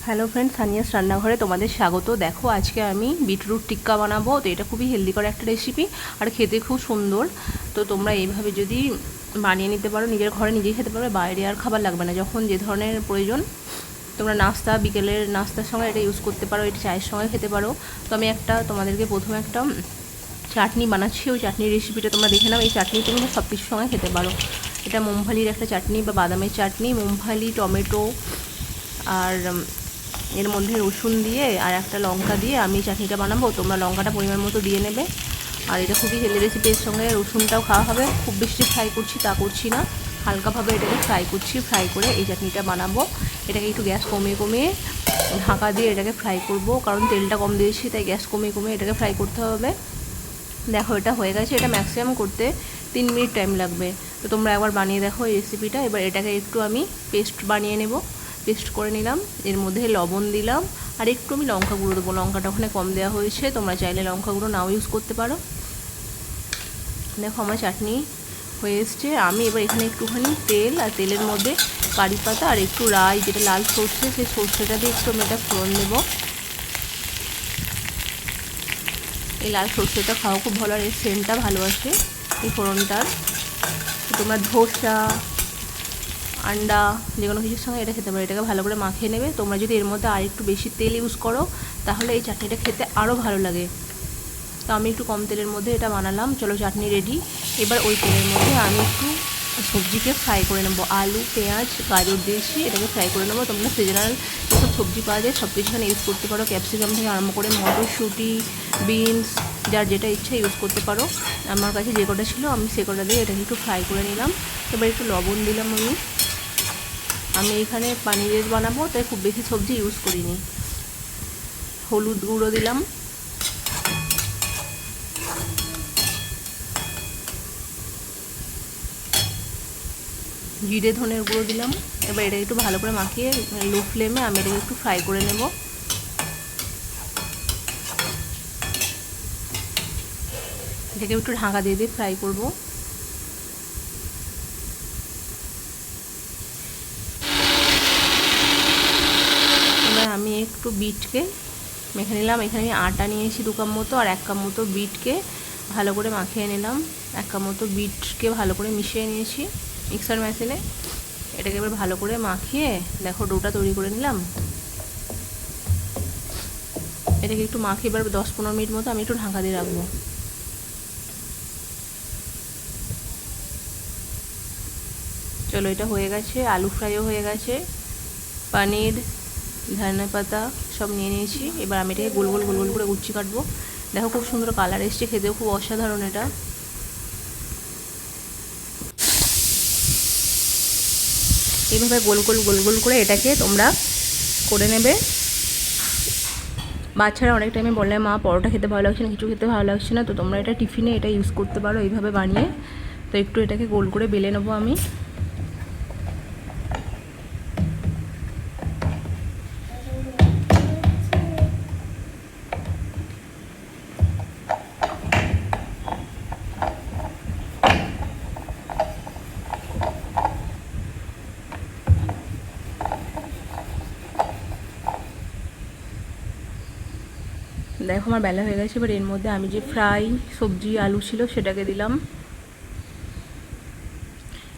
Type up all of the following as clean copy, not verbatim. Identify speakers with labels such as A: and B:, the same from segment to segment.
A: Hello friends, Sania's রান্নাঘরে তোমাদের স্বাগত। দেখো, আজকে আমি বিটরুট টিক্কা বানাবো। তো এটা খুবই হেলদিকর একটা রেসিপি আর খেতে খুব সুন্দর। তো তোমরা এইভাবে যদি বানিয়ে নিতে পারো, নিজের ঘরে নিজেই খেতে পারবে, বাইরে আর খাবার লাগবে না। যখন যে ধরনের প্রয়োজন, তোমরা নাস্তা, বিকেলের নাস্তার সময় এটা ইউজ করতে পারো, এটা চায়ের সঙ্গে খেতে পারো। তো আমি তোমাদেরকে প্রথমে একটা চাটনি বানাচ্ছি। ওই চাটনির রেসিপিটা তোমরা দেখে নাও। এই চাটনি তোমরা সব কিছুর সঙ্গে খেতে পারো। এটা মুংফালির একটা চাটনি বা বাদামের চাটনি। মুংফালি, টমেটো আর এর মধ্যে রসুন দিয়ে আর একটা লঙ্কা দিয়ে আমি চাটনিটা বানাবো। তোমরা লঙ্কাটা পরিমাণ মতো দিয়ে নেবে। আর এটা খুবই হেলদি রেসিপি। এর সঙ্গে রসুনটাও খাওয়া হবে। খুব বেশি ফ্রাই করছি তা করছি না, হালকাভাবে এটাকে ফ্রাই করছি। ফ্রাই করে এই চাটনিটা বানাবো। এটাকে একটু গ্যাস কমিয়ে কমিয়ে ঢাকা দিয়ে এটাকে ফ্রাই করব, কারণ তেলটা কম দিয়েছি, তাই গ্যাস কমিয়ে কমিয়ে এটাকে ফ্রাই করতে হবে। দেখো, এটা হয়ে গেছে। এটা ম্যাক্সিমাম করতে 3 মিনিট টাইম লাগবে। তো তোমরা একবার বানিয়ে দেখো এই রেসিপিটা। এবার এটাকে একটু আমি পেস্ট বানিয়ে নেব। পেস্ট করে নিলাম, এর মধ্যে লবণ দিলাম আর একটু আমি লঙ্কা গুঁড়ো দেবো। লঙ্কাটা ওখানে কম দেওয়া হয়েছে, তোমরা চাইলে লঙ্কা গুঁড়ো নাও ইউজ করতে পারো। দেখো, আমার চাটনি হয়ে এসছে। আমি এবার এখানে একটুখানি তেল আর তেলের মধ্যে কারি পাতা আর একটু রাই, যেটা লাল সর্ষে, সেই সর্ষেটা দিয়ে একটু আমি এটা ফোড়ন দেবো। এই লাল সর্ষেটা খাওয়া খুব ভালো, আর এর সেন্টটা ভালো আসে এই ফোড়নটার। তোমরা ধোসা, আন্ডা, যে কোনো কিছুর সঙ্গে এটা খেতে পারো। এটাকে ভালো করে মাখিয়ে নেবে। তোমরা যদি এর মধ্যে আর একটু বেশি তেল ইউজ করো, তাহলে এই চাটনিটা খেতে আরও ভালো লাগে। তো আমি একটু কম তেলের মধ্যে এটা বানালাম। চলো, চাটনি রেডি। এবার ওই তেলের মধ্যে আমি একটু সবজিকে ফ্রাই করে নেবো। আলু, পেঁয়াজ, গাজর দিয়েছি, এটাকে ফ্রাই করে নেবো। তোমরা সিজনাল যেসব সবজি পাওয়া যায় সব কিছু এখানে ইউজ করতে পারো। ক্যাপসিকাম থেকে আরম্ভ করে মটরশুঁটি, বিনস, যার যেটা ইচ্ছা ইউজ করতে পারো। আমার কাছে যে কটা ছিল আমি সে কটা দিয়ে এটাকে একটু ফ্রাই করে নিলাম। এবার একটু লবণ দিলাম। আমি এখানে পানিরের বানাবো, তাই খুব বেশি সবজি ইউজ করিনি। হলুদ গুঁড়ো দিলাম, জিরে ধনের গুঁড়ো দিলাম। এবার এটা একটু ভালো করে মাখিয়ে লো ফ্লেমে আমি এটাকে একটু ফ্রাই করে নেব। এটাকে একটু ঢাকা দিয়ে দিয়ে ফ্রাই করব। এবার আমি একটু বিটকে মেখে নিলাম। এখানে আমি আটা নিয়েছি 2 কাপ মতো, আর 1 কাপ মতো বিটকে ভালো করে মাখিয়ে নিলাম। 1 কাপ মতো বিটকে ভালো করে মিশিয়ে নিয়েছি মিক্সার মেশিনে। এটাকে এবার ভালো করে মাখিয়ে দেখো ডোটা তৈরি করে নিলাম। এটাকে একটু মাখিয়ে এবার 10-15 মিনিট মতো আমি একটু ঢাকা দিয়ে রাখবো। চলো, এটা হয়ে গেছে। আলু ফ্রাইও হয়ে গেছে। পনির, ধনে পাতা সব নিয়ে নিয়েছি। এবার আমি এটাকে গোল গোল গোল গোল করে উচ্ছি কাটবো। দেখো, খুব সুন্দর কালার এসছে, খেতেও খুব অসাধারণ। এটা এইভাবে গোল গোল গোল গোল করে এটাকে তোমরা করে নেবে। বাচ্চারা অনেক টাইমে বললে, মা পরোটা খেতে ভালো লাগছে না, কিছু খেতে ভালো লাগছে না, তো তোমরা এটা টিফিনে এটা ইউজ করতে পারো এইভাবে বানিয়ে। তো একটু এটাকে গোল করে বেলে নেবো আমি। দেখো, আমার বেলা হয়ে গেছে। এবার এর মধ্যে আমি যে ফ্রাই সবজি আলু ছিল সেটাকে দিলাম।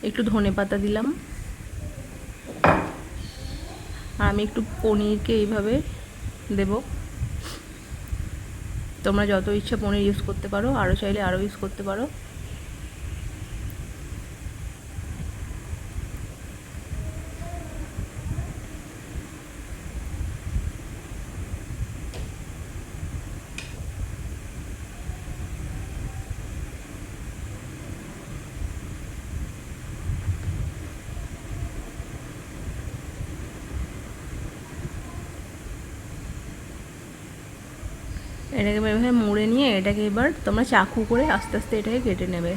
A: একটু ধনে পাতা দিলাম। আর আমি একটু পনিরকে এইভাবে দেব। তোমরা যত ইচ্ছা পনির ইউজ করতে পারো, আরও চাইলে আরও ইউজ করতে পারো। এটাকে এভাবে মুড়ে নিয়ে এটাকে এবার তোমরা চাকু করে আস্তে আস্তে এটাকে কেটে নেবে।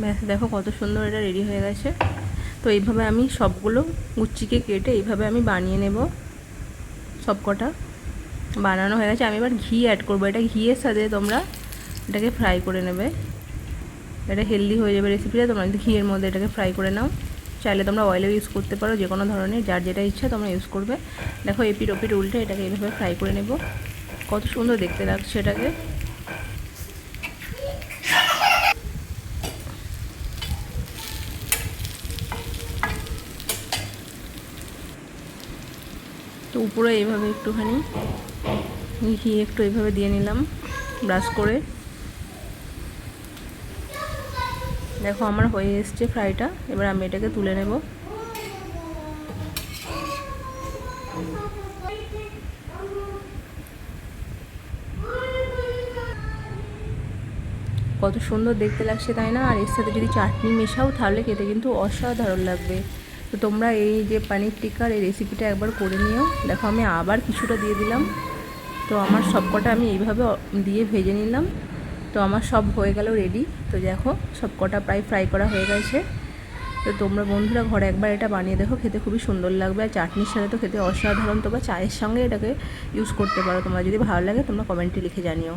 A: ব্যাস, দেখো কত সুন্দর এটা রেডি হয়ে গেছে। তো এইভাবে আমি সবগুলো উচ্চিকে কেটে এইভাবে আমি বানিয়ে নেব। সব কটা বানানো হয়ে গেছে। আমি এবার ঘি অ্যাড করবো। এটা ঘিয়ের সাথে তোমরা এটাকে ফ্রাই করে নেবে। এটা হেলদি হয়ে যাবে রেসিপিটা। তোমরা যদি ঘিয়ের মধ্যে এটাকে ফ্রাই করে নাও, চাইলে তোমরা অয়েলও ইউজ করতে পারো, যে কোনো ধরনের, যার যেটা ইচ্ছা তোমরা ইউজ করবে। দেখো এপিট ওপিট উল্টে এটাকে এইভাবে ফ্রাই করে নেব। কত সুন্দর দেখতে লাগছে এটাকে। তো উপরে এইভাবে একটুখানি ঘি একটু এইভাবে দিয়ে নিলাম ব্রাশ করে। দেখো আমার হয়ে এসছে ফ্রাইটা। এবার আমি এটাকে তুলে নেব। কত সুন্দর দেখতে লাগছে তাই না? আর এর সাথে যদি চাটনি মেশাও তাহলে খেতে কিন্তু অসাধারণ লাগবে। তো তোমরা এই যে পানির টিক্কার এই রেসিপিটা একবার করে নিও। দেখো আমি আবার কিছুটা দিয়ে দিলাম। তো আমার সবকটা আমি এইভাবে দিয়ে ভেজে নিলাম। তো আমার সব হয়ে গেল রেডি। তো দেখো সবকটা প্রায় ফ্রাই করা হয়ে গেছে। তো তোমরা বন্ধুরা ঘরে একবার এটা বানিয়ে দেখো, খেতে খুবই সুন্দর লাগবে। আর চাটনির সাথে তো খেতে অসাধারণ। তোমরা চায়ের সঙ্গে এটাকে ইউজ করতে পারো। তোমরা যদি ভালো লাগে তোমরা কমেন্টে লিখে জানিও।